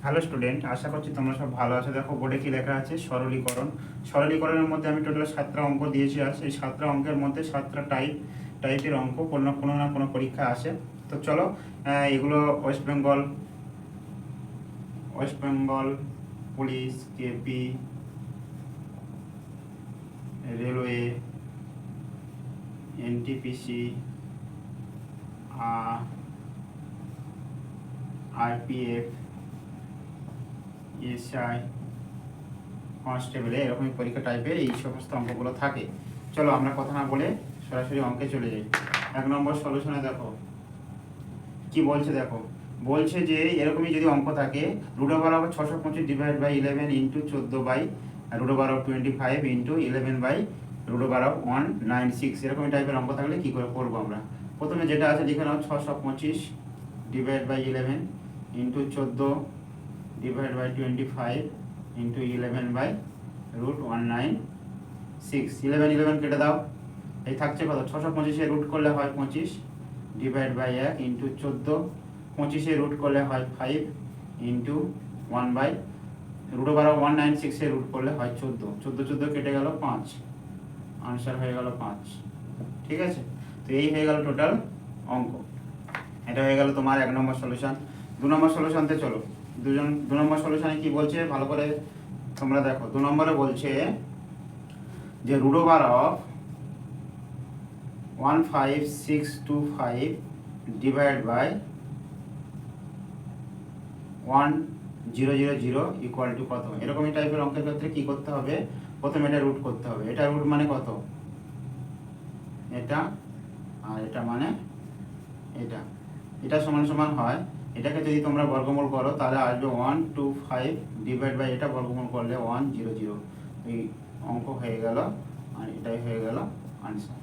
Hello student, আশা করছি তোমরা সব ভালো আছো। দেখো বোর্ডে কি লেখা আছে, সরলীকরণ। সরলীকরণের মধ্যে আমি টোটাল 7টা অঙ্ক দিয়েছি। আর এই 7টা অঙ্কের মধ্যে 7টা টাইপের অঙ্ক কোনো না কোনো পরীক্ষা আসে। তো চলো, এগুলো West Bengal police, KP, railway, NTPC, RPF, SI, কনস্টেবলে এরকমই পরীক্ষা টাইপের এই সমস্ত অঙ্কগুলো থাকে। চলো আমরা কথা না বলে সরাসরি অঙ্কে চলে যাই। 1 নম্বর সলিউশনে দেখো কি বলছে। দেখো বলছে যে এরকমই যদি অঙ্ক থাকে, √625 /11 ইন্টু 14/√25 ইন্টু 11/√196 এরকমই টাইপের অঙ্ক থাকলে কি করে করবো আমরা। প্রথমে যেটা আছে লিখে নাও, 625 /11 ইন্টু 14/25 ইন্টু 11/√196। 11 কেটে দাও, এই থাকছে কত, 625 রুট করলে হয় 25 /1 ইন্টু 14, 25 রুট করলে হয় 5 ইন্টু 1/√196 রুট করলে হয় 14, 14 কেটে গেল 5, আনসার হয়ে গেল 5। ঠিক আছে, তো এই হয়ে গেল টোটাল অঙ্ক। এটা হয়ে গেল তোমার 1 নম্বর সলিউশন। 2 নম্বর সলিউশনতে চলো। 2 নম্বর সলিউশনে কি বলছে ভালো করে তোমরা দেখো। 2 নম্বরে বলছে যে √15625 ডিভাইড বাই 1000 ইকুয়াল টু কত। এরকমই টাইপের অঙ্কের ক্ষেত্রে কি করতে হবে, প্রথমে এটা রুট করতে হবে। এটা রুট মানে কত, এটা, আর এটা মানে এটা, এটা সমান সমান হয়। এটাকে যদি তোমরা বর্গমূল করো তাহলে আসবে 125 ডিভাইড বাই এটা বর্গমূল করলে 100। এই অঙ্ক হয়ে গেল, আর এটাই হয়ে গেল আনসার।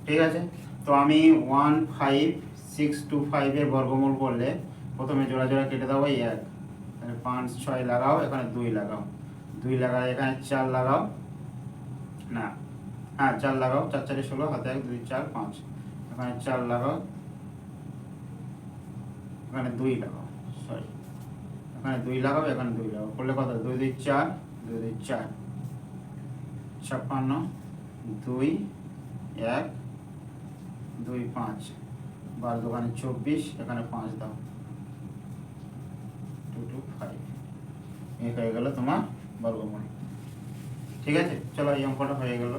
ঠিক আছে, তো আমি 15625 এর বর্গমূল করলে প্রথমে জোড়া জোড়া কেটে দেবো 1, তাহলে 5 6 লাগাও, এখানে 2 লাগাও, 2 লাগালে এখানে 4 লাগাও, না হ্যাঁ 4 লাগাও, 4 4 16, হাতে 1 2 4 5, এখানে 4 লাগাও, এখানে 2 লাগাও, সরি এখানে 2 লাগাও, এখানে 2 লাগাও, করলে কত, 2 2 4, 2 2 4, 56, 2 1 2 5, 12 দোকানে 24, এখানে 5 দাও, 2 2 5, এই হয়ে গেল তোমার বর্গমূল। ঠিক আছে, চলো এই অঙ্কটা হয়ে গেল।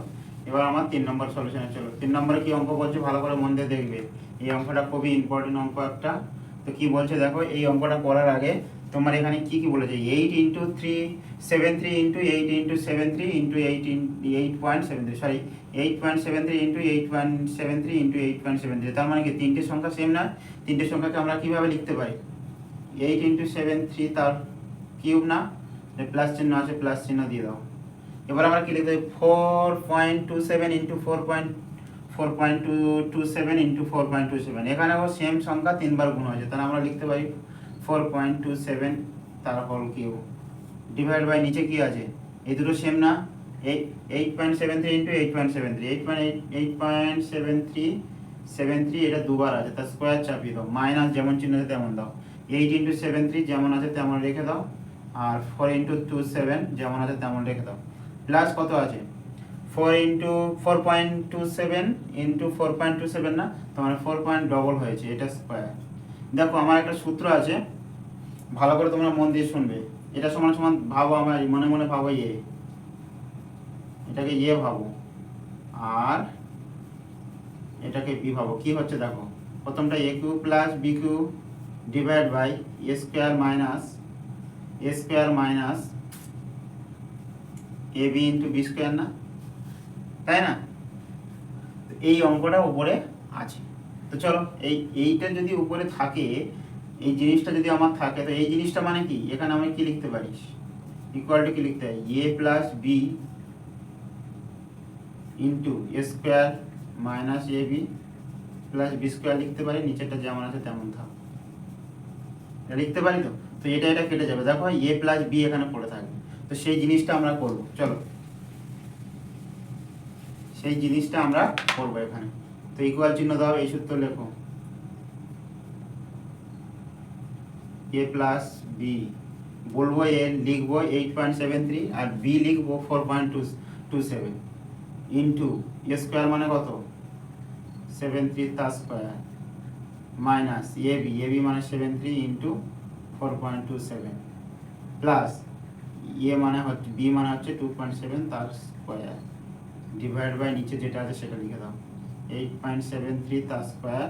এবার আমার 3 নম্বর সলিউশনে চলো। 3 নম্বরে কি অঙ্ক বলছে ভালো করে মন দিয়ে দেখবে। এই অঙ্কটা খুবই ইম্পর্টেন্ট অঙ্ক একটা। তো কি বলছে দেখো, এই অঙ্কটা করার আগে তোমার এখানে কি কি বলেছে, 8 into 373 into 8 into 73 into 8.73, sorry 8.73 into 8.73 into 8.73। তার মানে কি তিনটে সংখ্যা সেম না, তিনটে সংখ্যাকে আমরা কিভাবে লিখতে পারি, 8 ইন্টু 73 তার কিউব না, প্লাস চিহ্ন আছে, প্লাস চিহ্ন দিয়ে দাও। এবার আমরা কি লিখতে পারি, 4.27 ইন্টু 4.27 ইন্টু 4.27, এখানেও সেম সংখ্যা 3 বার গুণ হয়েছে, তাহলে আমরা লিখতে পারি 4.27 তার হোল কিউব ডিভাইড বাই নিচে কি আছে, এই দুটো সেম না, 8.73 ইন্টু 8.73 এটা দুবার আছে, তার স্কোয়ার চাপিয়ে দাও, মাইনাস যেমন চিহ্ন আছে তেমন দাও, 8 ইন্টু 73 যেমন আছে তেমন রেখে দাও, আর 4 ইন্টু 27 যেমন আছে তেমন রেখে দাও, প্লাস কত আছে 4 ইন্টু 4.27 ইন্টু 4.27 না, তোমার 4 পয়েন্ট ডবল হয়েছে, এটা স্কোয়ার। দেখো আমার একটা সূত্র আছে, ভালো করে তোমরা মন দিয়ে শুনবে। এটা সমান সমান ভাবো, আমার মনে মনে ভাবো এটাকে ভাবো, আর এটাকে বি ভাবো। কি হচ্ছে দেখো, প্রথমটা a cube plus b cube divide by a square minus a b into b square না, তাই না। এই অঙ্কটা উপরে আছে। তো চলো এইটা যদি উপরে থাকে, এই জিনিসটা যদি আমার থাকে, তো এই জিনিসটা মানে কি, এখানে আমি কি লিখতে পারি, ইকুয়াল টু কি লিখতে হয়, এ plus b into a square minus a b plus b square লিখতে পারি, নিচেরটা যেমন আছে তেমন থাক লিখতে পারি। তো তো এটা কেটে যাবে, দেখো এ প্লাস বি এখানে পড়ে থাকবে। তো সেই জিনিসটা আমরা করবো, চলো সেই জিনিসটা আমরা করবো এখানে। তো ইকুয়াল চিহ্ন দাও, এই সূত্র লেখো, এ প্লাস বি বলবো এ লিখবো 8.73 আর বি লিখবো 4.27 ইন্টু এ স্কোয়ার মানে কত 73 তার স্কোয়ার মাইনাস এবি মানে 73 ইন্টু 4.27 প্লাস মানে হচ্ছে বি মানে হচ্ছে 2.7 তার স্কোয়ার ডিভাইড বাই নিচে যেটা আছে সেটা লিখে দাও 8.73 তার স্কোয়ার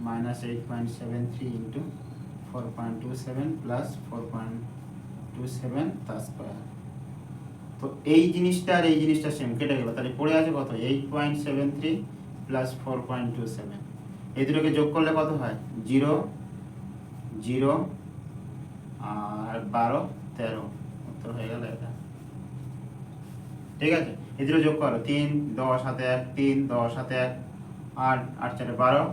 মাইনাস 8.73 ইন্টু 4.27 প্লাস 4.27 তার স্কোয়ার। তো এই জিনিসটা আর এই জিনিসটা সেম কেটে গেল, তাহলে পড়ে আছে কত 8.73 প্লাস 4.27, এই দুটোকে যোগ করলে কত হয় 0 0 আর 12 13, উত্তর হয়ে গেল এটা। ঠিক আছে, এই দুটো যোগ করো 3 10 হাতে 1 3 10 হাতে 1 8 8 4 12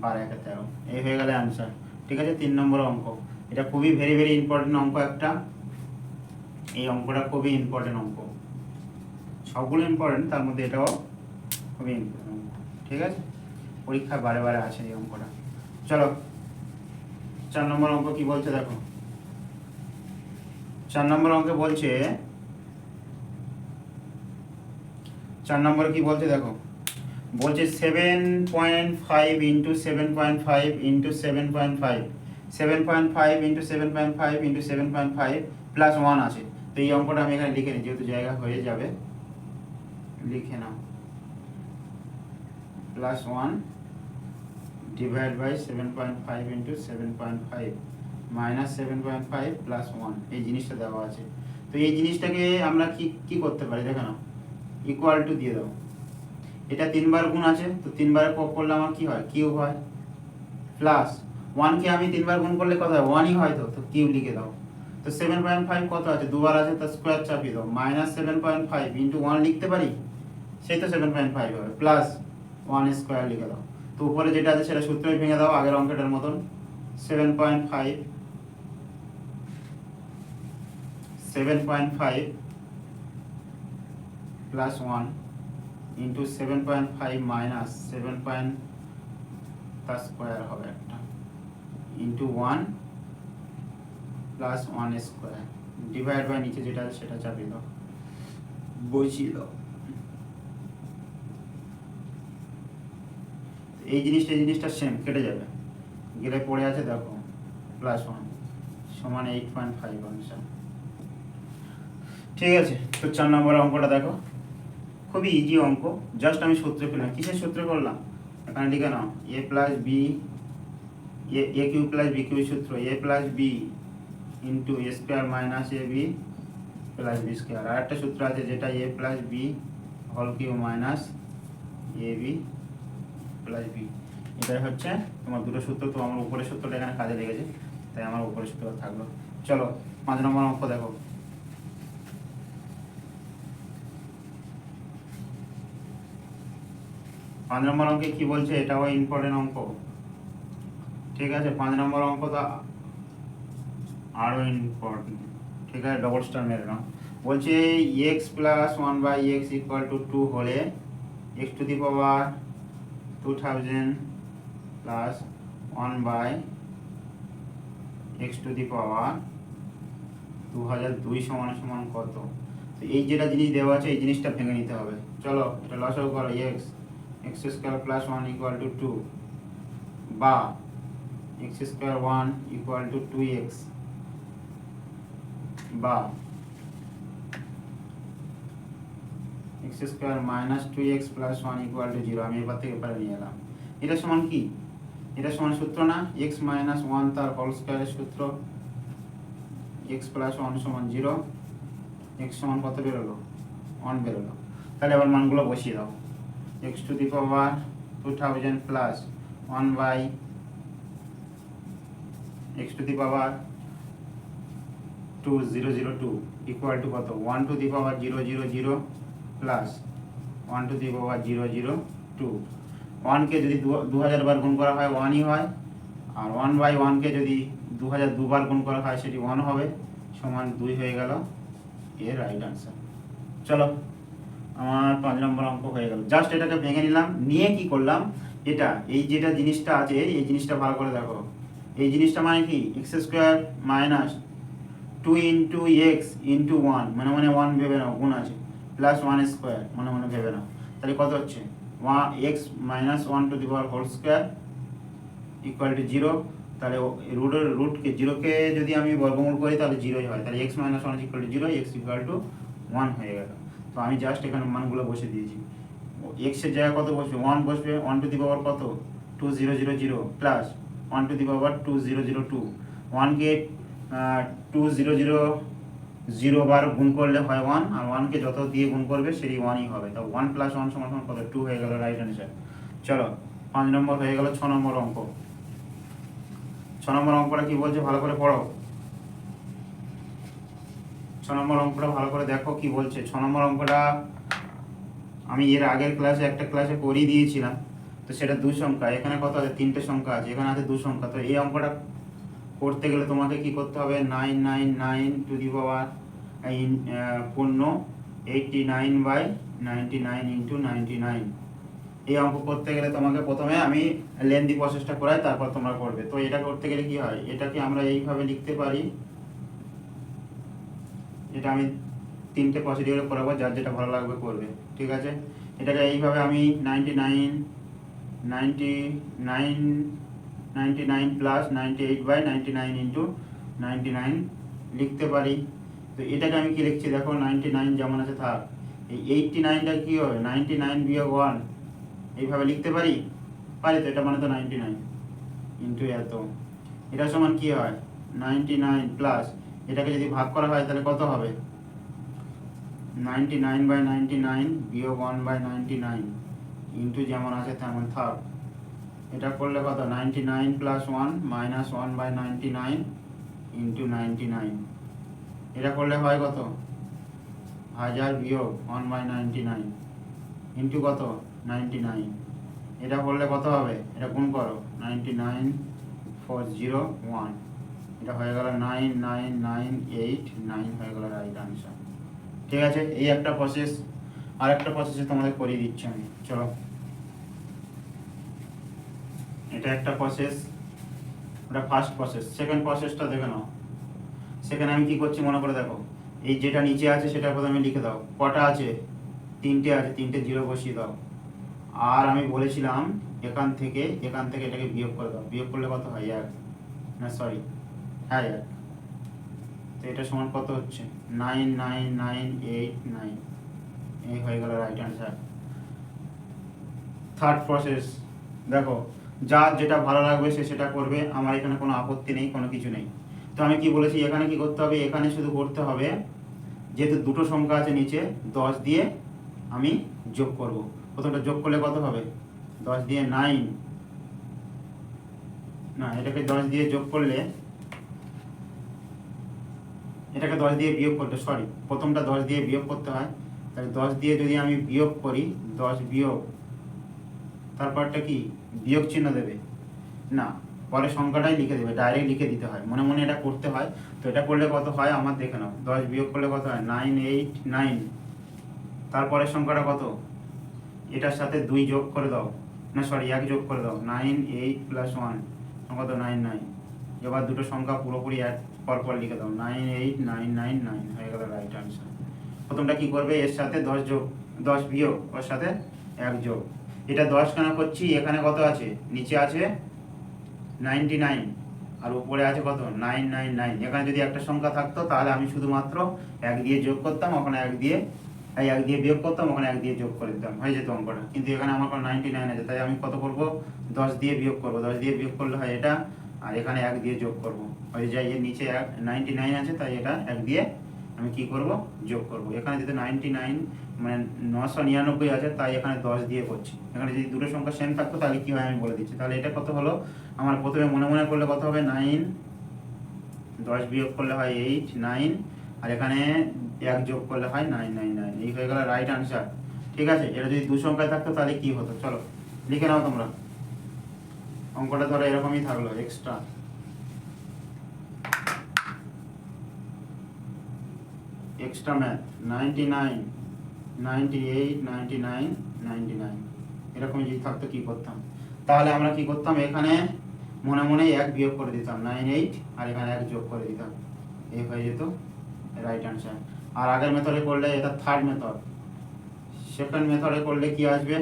12 1 13, এই হয়ে গেল অ্যান্সার। ঠিক আছে, 3 নম্বর অঙ্ক। এটা খুবই ভেরি ভেরি ইম্পর্টেন্ট অঙ্ক একটা, এই অঙ্কটা খুবই ইম্পর্টেন্ট অঙ্ক, সবগুলো ইম্পর্টেন্ট, তার মধ্যে এটাও খুবই ইম্পর্টেন্ট অঙ্ক। ঠিক আছে, পরীক্ষায় বারে বারে আসে এই অঙ্কটা। চলো 4 নম্বর অঙ্ক কি বলছে দেখো। 4 নম্বর অঙ্কে বলছে, 4 নম্বরে কি বলছে দেখো, বলছে 7.5 into 7.5 into 7.5 7.5 into 7.5 into 7.5 plus 1 আছে। তো এই অঙ্কটা আমি এখানে লিখে নিই, যেহেতু জায়গা হয়ে যাবে, লিখে নাও plus 1 divide by 7.5 into 7.5 minus 7.5 plus 1, এই জিনিসটা দেওয়া আছে। তো এই জিনিসটাকে আমরা কি করতে পারি দেখো না, ইকুয়াল টু দিয়ে দাও। এটা 3 বার গুণ আছে, তো 3 বারে করলে আমার কি হয় কিউব হয়, প্লাস 1 কে আমি 3 বার গুণ করলে কত হয় 1ই হয়, তো কিউব লিখে দাও। তো 7.5 কত আছে 2 বার আছে, তার স্কয়ার চাপিয়ে দাও, মাইনাস 7.5 ইন্টু 1 লিখতে পারি, সেই তো 7.5 হবে, প্লাস 1 স্কয়ার লিখে দাও। তো উপরে যেটা আছে সেটা সূত্রই ভেঙে দাও আগের অঙ্কটার মতন, 7.5 প্লাস 1 ইন্টু 7.5 মাইনাস 7 তার স্কোয়ার হবে একটা, into 1 plus 1 square divide by নিচে যেটা আছে সেটা চাপিয়ে দাও, বসিয়ে দাও। এই জিনিসটা সেম কেটে যাবে, গেলে পড়ে আছে দেখো প্লাস 1 সমান 8.5 আনসার। ঠিক আছে, তো 4 নম্বর অঙ্কটা দেখো, খুবই ইজি অঙ্ক, জাস্ট আমি সূত্র করলাম। কিসের সূত্র করলাম এখানে লিখে নাও, a plus b a cube plus b cube সূত্র, a plus b into a square minus a b plus b square. আর একটা সূত্র আছে যেটা a plus b whole cube minus a b plus b, এটাই হচ্ছে তোমার দুটো সূত্র। তো আমার উপরের সূত্রটা এখানে কাজে লেগেছে, তাই আমার উপরের সূত্র থাকলো। চলো 5 নম্বর অঙ্ক দেখো। 5 নম্বর অঙ্কে কি বলছে, এটাও ইম্পর্টেন্ট অঙ্ক। ঠিক আছে, 5 নম্বর অঙ্ক তো আরো ইম্পর্টেন্ট। ঠিক আছে, ডবল স্টার মেরে নাও। বলছে x plus 1 by x equal to 2 হলে x to the power 2000 plus 1 by x to the power 2002 সমান সমান কত। তো এই যেটা জিনিস দেওয়া আছে এই জিনিসটা ভেঙে নিতে হবে। চলো এটা লসাগু করো, x square plus 1 equal to 2 বা x square 1 equal to 2x বা x square minus 2x plus 1 equal to 0। আমি এবার থেকে এবারে নিয়ে এলাম, এটা সমান কি, এটা সমান সূত্র না x মাইনাস 1 তার হোল স্কয়ারের সূত্র, x প্লাস 1 সমান 0, x সমান কত বেরোলো 1 বেরোলো। তাহলে আবার মানগুলো বসিয়ে দাও, x to the power 2000 plus 1 by x to the power 2002 equal to কত 1 to the power 000 plus 1 to the power 002। 1 কে যদি 2000 বার গুণ করা হয় 1ই হয়, আর 1 বাই 1 কে যদি 2000 দুবার গুণ করা হয় সেটি 1 হবে, সমান 2 হয়ে গেল এর রাইট আনসার। চলো আমার 5 নম্বর অঙ্ক হয়ে গেল। জাস্ট এটাকে ভেঙে নিলাম, নিয়ে কি করলাম, এটা এই যেটা জিনিসটা আছে এই জিনিসটা ভালো করে দেখো। এই জিনিসটা মানে কি x square minus two into x into one মনে মনে ওয়ান ভেবে নাও, গুণ আছে, প্লাস ওয়ান স্কোয়ার মনে মনে ভেবে নাও, তাহলে কত হচ্ছে x minus one to the power whole square equal to zero. তাহলে রুটকে জিরোকে যদি আমি বর্গমূল করি তাহলে জিরোই হয়, তাহলে x minus one equal to zero, x equal to one হয়ে গেল। তো আমি জাস্ট এখানে মানগুলো বসে দিয়েছি, এক্সের জায়গায় কত বসবে, ওয়ান বসবে, ওয়ান টু দি পাওয়ার কত 2000 plus one to the power 2002, ওয়ানকে 2000 বার গুণ করলে হয় ওয়ান, আর ওয়ানকে যত দিয়ে গুণ করবে সেই ওয়ানই হবে, তো ওয়ান প্লাস ওয়ান সমান সমান কত 2 হয়ে গেল রাইট অ্যান্সার। চলো 5 নম্বর হয়ে গেল। 6 নম্বর অঙ্ক, 6 নম্বর অঙ্কটা কি বলছে ভালো করে পড়ো, 6 নম্বর অঙ্কটা ভালো করে দেখো কি বলছে। 6 নম্বর অঙ্কটা আমি এর আগের ক্লাসে একটা ক্লাসে করিয়ে দিয়েছিলাম, তো সেটা 2 সংখ্যা, এখানে কত আছে 3টে সংখ্যা আছে, এখানে আছে 2 সংখ্যা। তো এই অঙ্কটা করতে গেলে তোমাকে কি করতে হবে, 999 টু দি পাওয়ার পূর্ণ 89/99 ইন্টু 99। এই অঙ্ক করতে গেলে তোমাকে প্রথমে আমি লেন্দি প্রসেসটা করাই, তারপর তোমরা করবে। তো এটা করতে গেলে কি হয়, এটাকে আমরা এইভাবে লিখতে পারি, এটা আমি 3টে প্রসিডিউরে করাবো, যার যেটা ভালো লাগবে করবে, ঠিক আছে। এটাকে এইভাবে আমি 99 প্লাস 98/99 ইন্টু 99 লিখতে পারি। তো এটাকে আমি কি লিখছি দেখো, 99 যেমন আছে থাক, এই 89টা কি হবে 99 বিয়োগ 1, এইভাবে লিখতে পারি, তো এটা মানে তো 99 ইন্টু এত, এটা সমান কি হয় 99 প্লাস, এটাকে যদি ভাগ করা হয় তাহলে কত হবে 99/99 বিয়োগ 1/99 ইন্টু যেমন আছে তেমন থাক। এটা করলে কত 99 প্লাস 1 মাইনাস 1/99 ইন্টু 99, এটা করলে হয় কত 1000 বিয়োগ 1/99 ইন্টু কত 99, এটা করলে কত হবে, এটা গুণ করো 99401, এটা হয়ে গেল 99989 হয়ে গেল রাইট আনসার। ঠিক আছে, এই একটা প্রসেস। আর একটা প্রসেসে তোমাদের করিয়ে দিচ্ছি আমি, চলো। এটা একটা প্রসেস, ওটা ফার্স্ট প্রসেস। সেকেন্ড প্রসেসটা দেখে নাও। সেখানে আমি কি করছি মনে করে দেখো, এই যেটা নিচে আছে সেটা প্রথমে লিখে দাও, কটা আছে 3টে আছে, 3টে জিরো বসিয়ে দাও। আর আমি বলেছিলাম এখান থেকে এটাকে বিয়োগ করে দাও, বিয়োগ করলে কত হয় 1, না সরি হ্যাঁ 1, তো এটা সমান কত হচ্ছে 99989, এই হয়ে গেল রাইট অ্যান্সার। থার্ড প্রসেস দেখো, যার যেটা ভালো লাগবে সে সেটা করবে, আমার এখানে কোনো আপত্তি নেই, কোনো কিছু নেই। তো আমি কি বলেছি, এখানে কি করতে হবে, এখানে শুধু করতে হবে, যেহেতু দুটো সংখ্যা আছে নিচে, 10 দিয়ে আমি যোগ করব। প্রথমটা যোগ করলে কত হবে 10 দিয়ে 9, না এটাকে 10 দিয়ে যোগ করলে, এটাকে 10 দিয়ে বিয়োগ করতে, সরি প্রথমটা 10 দিয়ে বিয়োগ করতে হয়, তাহলে 10 দিয়ে যদি আমি বিয়োগ করি, 10 বিয়োগ, তারপরটা কি বিয়োগ চিহ্ন দেবে না, পরে সংখ্যাটাই লিখে দেবে, ডাইরেক্ট লিখে দিতে হয়, মনে মনে এটা করতে হয়। তো এটা করলে কত হয় আমার দেখে নাও, 10 বিয়োগ করলে কত হয় 989, তারপরে সংখ্যাটা কত, এটার সাথে 2 যোগ করে দাও, না সরি 1 যোগ করে দাও, 98 প্লাস 1 কত 99, এবার দুটো সংখ্যা পুরোপুরি এক পরপর লিখে দাও, 98999 হয়ে গেল রাইট আনসার। প্রথমটা কি করবে, এর সাথে 10 যোগ, 10 বিয়োগ, ওর সাথে 1 যোগ। এটা 10 কেন করছি, এখানে কত আছে, নিচে আছে 99 আর উপরে আছে কত 999, এখানে যদি একটা সংখ্যা থাকতো তাহলে আমি শুধুমাত্র 1 দিয়ে যোগ করতাম, ওখানে 1 দিয়ে বিয়োগ করতাম, ওখানে 1 দিয়ে যোগ করে দিতাম, হয়ে যেত অঙ্কটা। কিন্তু এখানে আমার 99 আছে, তাই আমি কত করব 10 দিয়ে বিয়োগ করব, 10 দিয়ে বিয়োগ করলে হয় এটা, আর এখানে 1 দিয়ে যোগ করব, হয়ে যায় এর নিচে 99 আছে, তাই এটা 1 দিয়ে আমি কি করব যোগ করব। এখানে যদি 99 মানে 999 আছে, তাই এখানে 10 দিয়ে করছি। এখানে যদি দুটো সংখ্যা সেম থাকতো তাহলে কি হয় আমি বলে দিচ্ছি। তাহলে এটা কত হলো আমার, প্রথমে মনে মনে করলে কত হবে 9, 10 বিয়োগ করলে হয় 8, 9, আর এখানে 1 যোগ করলে হয় 999, এই হয়ে গেল রাইট আনসার। ঠিক আছে, এটা যদি দু সংখ্যায় থাকতো তাহলে কি হতো, চলো লিখে নাও তোমরা। অঙ্কটা ধরো এরকমই থাকলো, এক্সট্রা ম্যাথ 99, 98, 99, 99 এরকম যদি থাকতো কি করতাম, তাহলে আমরা কি করতাম, এখানে মনে মনে 1 বিয়োগ করে দিতাম 98, আর এখানে 1 যোগ করে দিতাম, এই হয়ে যেত রাইট অ্যান্সার। আর আগের মেথডে করলে এটা থার্ড মেথড। সেকেন্ড মেথডে করলে কি আসবে?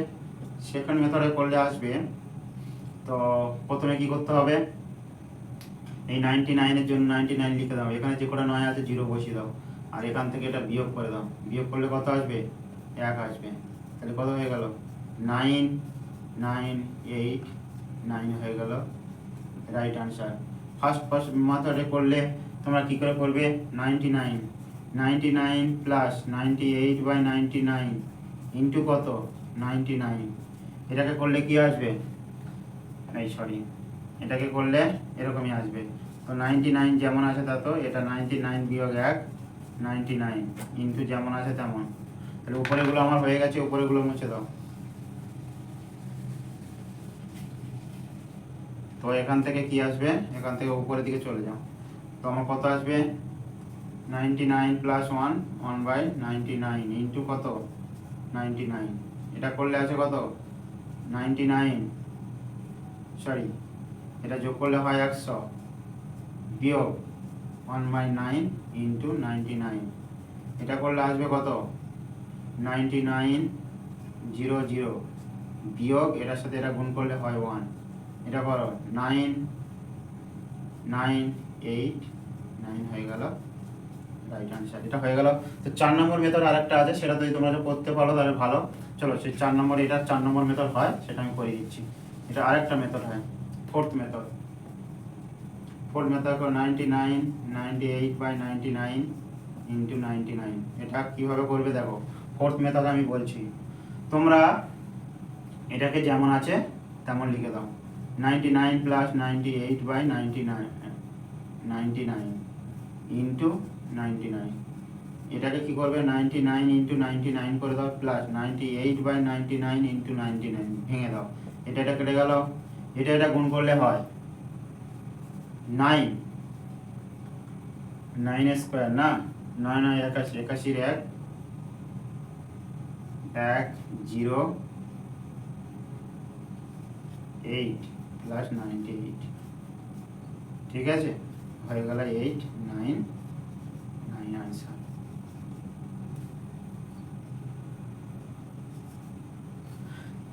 সেকেন্ড মেথডে করলে আসবে, তো প্রথমে কি করতে হবে, এই 99-এর জন্য 99 লিখে দাও, এখানে যে কটা 9 আছে 0 বসিয়ে দাও, আর এখান থেকে এটা বিয়োগ করে দাও। বিয়োগ করলে কত আসবে? 1 আসবে। তাহলে কত হয়ে গেল? 9 9 8 9 হয়ে গেল রাইট অ্যান্সার। ফার্স্ট মেথডে করলে তোমরা কি করে করবে? 99 প্লাস 98/99 ইন্টু কত? 99। এটাকে করলে কি আসবে? এটাকে করলে এরকমই আসবে। তো 99 যেমন আছে তা, তো এটা 99 বিয়োগ 1 99 ইন্টু যেমন আছে তেমন। তাহলে উপরেগুলো আমার হয়ে গেছে, উপরেগুলো মুছে দাও। তো এখান থেকে কি আসবে? এখান থেকে উপরের দিকে চলে যাও। তো আমার কত আসবে? 99 প্লাস 1 1/99 ইন্টু কত? 99। এটা করলে আছে কত? 99, এটা যোগ করলে হয় 100 বিয়োগ 1/9 ইন্টু 99। এটা করলে আসবে কত? 99 0 0 বিয়োগ এটার সাথে এটা গুণ করলে হয় 1। এটা করো 9 9 8 9 হয়ে গেল রাইট অ্যান্সার। এটা হয়ে গেল। তো 4 নম্বর মেথড আরেকটা আছে, সেটা যদি তোমরা করতে পারো তাহলে ভালো। চলো সেই 4 নম্বর, এটা 4 নম্বর মেথড হয় সেটা আমি করে দিচ্ছি। এটা আরেকটা মেথড হয়, ফোর্থ মেথড। ফোর্থ মেথড করো 99 98/99 ইন্টু 99। এটা কিভাবে করবে দেখো, ফোর্থ মেথড আমি বলছি, তোমরা এটাকে যেমন আছে তেমন লিখে দাও। 99 প্লাস 98/99 ইন্টু 99। এটাকে কি করবে? 99 ইন্টু 99 করে দাও, প্লাস 98/99 ইন্টু 99 ভেঙে দাও। এটা কেটে গেল, এটা গুণ করলে হয় 9 9 স্কোয়ার না, 9 9 81, 81 1 0 8 প্লাস 98। ঠিক আছে, হয়ে গেল 8 9 9 আনসার।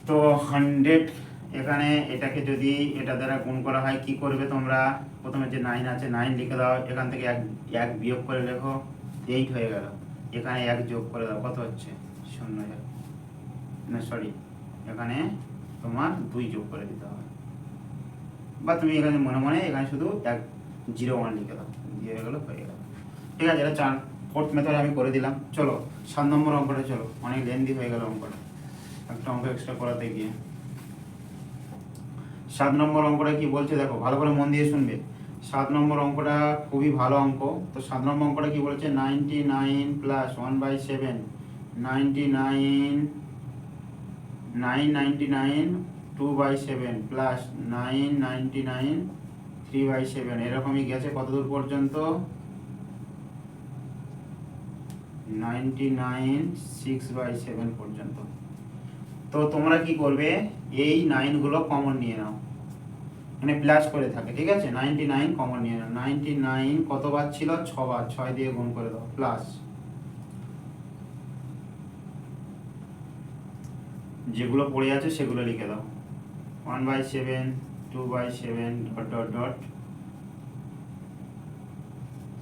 তো 100 এখানে এটাকে যদি এটা দ্বারা গুণ করা হয় কি করবে তোমরা? প্রথমে যে 9 আছে 9 লিখে দাও, এখান থেকে 1 বিয়োগ করে লেখো 8 হয়ে গেল। এখানে 1 যোগ করে দাও, কত হচ্ছে? 0 না এখানে তোমার 2 যোগ করে দিতে হবে, বা তুমি এখানে মনে মনে এখানে শুধু 1 0 1 লিখে দাও, দিয়ে গেলো, হয়ে গেল। ঠিক আছে, এটা ফোর্থ মেথড আমি করে দিলাম। চলো 7 নম্বর অঙ্কটা, চলো অনেক লেন্দি হয়ে গেল অঙ্কটা, একটা অঙ্ক এক্সট্রা করাতে গিয়ে। 7 নম্বর অঙ্কটা কি বলছে দেখো, ভালো করে মন দিয়ে শুনবে। 7 নম্বর অঙ্কটা খুবই ভালো অঙ্ক। তো 7 নম্বর অঙ্কটা কি বলেছে? 99 প্লাস 1/7 99 999 2/7 প্লাস 999 3/7, এরকমই গেছে কতদূর পর্যন্ত? 99 6/7 পর্যন্ত। তো তোমরা কি করবে? এই 9 গুলো কমন নিয়ে নাও, মানে প্লাস করে থাকে, ঠিক আছে? 99 কমন নিয়ে নাও। 99 কতবার ছিল? 6 বার, 6 দিয়ে গুণ করে দাও, প্লাস যেগুলো পড়ে আছে সেগুলো লিখে দাও। 1/7 2/7 ডট ডট ডট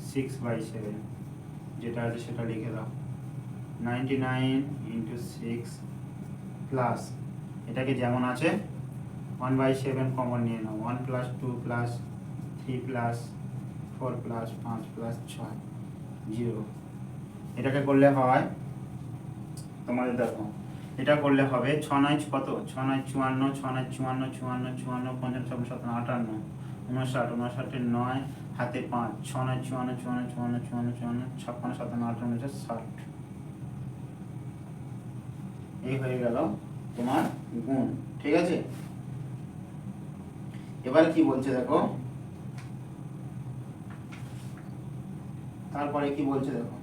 6/7 যেটা আছে সেটা লিখে দাও। 99 ইন্টু 6 প্লাস এটাকে যেমন আছে 1/7 কমন নিয়ে নাও, 1 plus 2 plus 3 plus 4 plus 5 plus 6 0। এটাকে করলে হয় তোমাদের দেখো, এটা করলে হবে 6 9 কত? 6 9 54, 6 9 54 54 54 55 57 58 59 59 9 হাতে 5, 6 9 54 54 54 54 56 57 58 60। এই হয়ে গেল তোমার গুণ, ঠিক আছে? এবার কি বলছে দেখো, তারপরে কি বলছে দেখো,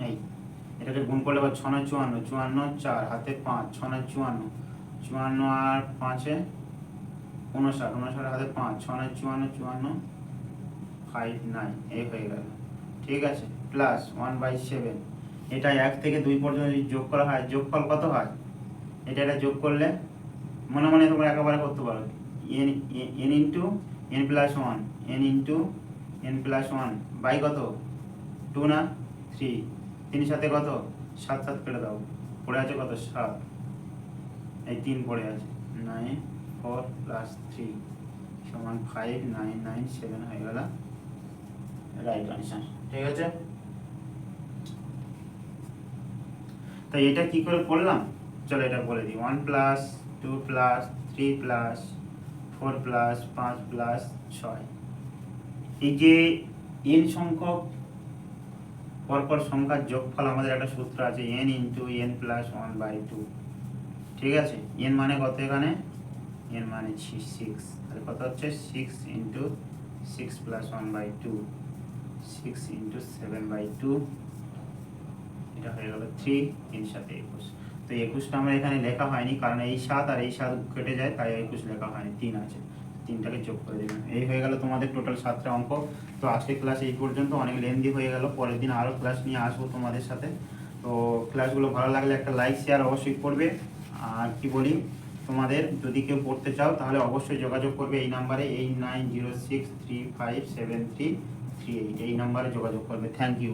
এই এটাকে গুণ করলে 6 9 54 54 4 হাতে 5, 6 9 54 54 আর 5 এ 59 59 হাতে 5, 6 9 54 54 59 এই হয়ে গেল, ঠিক আছে। প্লাস 1/7, এটা 1 থেকে 2 পর্যন্ত যদি যোগ করা হয় যোগফল কত হয়, এটা যোগ করলে মনে মনে তোমরা একেবারে করতে পারো, n into n plus 1, n into n plus 1 by কত 2 না 3, 3 সাথে কত 7 7 কেটে দাও, পড়ে আছে কত 7, এই 3 পড়ে আছে, 9 4 প্লাস 3 সমান 5997 হয়ে গেল রাইট আনসার, ঠিক আছে। তাই এটা কি করে করলাম, চলো এটা বলে দিই। 1 plus 2 plus 3 plus 4 plus 5 plus 6, এই যে n সংখ্যক পরপর সংখ্যার যোগফল আমাদের একটা সূত্র আছে, n ইন্টু n প্লাস 1/2, ঠিক আছে। n মানে কত এখানে, n মানে 6, তাহলে কত হচ্ছে 6 ইন্টু 6 প্লাস 1/2, 6 ইন্টু 7/2, এটা হয়ে গেল 3, 3 সাথে 21। তো 21টা আমরা এখানে লেখা হয়নি কারণ এই 7 আর এই 7 কেটে যায়, তাই 21 লেখা হয়নি, 3 আছে, 3টাকে যোগ করে দিলাম। এই হয়ে গেল তোমাদের টোটাল 7টা অঙ্ক। তো আজকের ক্লাস এই পর্যন্ত, অনেক লেন্দি হয়ে গেল, পরের দিন আরও ক্লাস নিয়ে আসবো তোমাদের সাথে। তো ক্লাসগুলো ভালো লাগলে একটা লাইক শেয়ার অবশ্যই করবে। আর কি বলি, তোমাদের যদি কেউ পড়তে চাও তাহলে অবশ্যই যোগাযোগ করবে এই নাম্বারে 8906357338, এই নাম্বারে যোগাযোগ করবে। Thank you.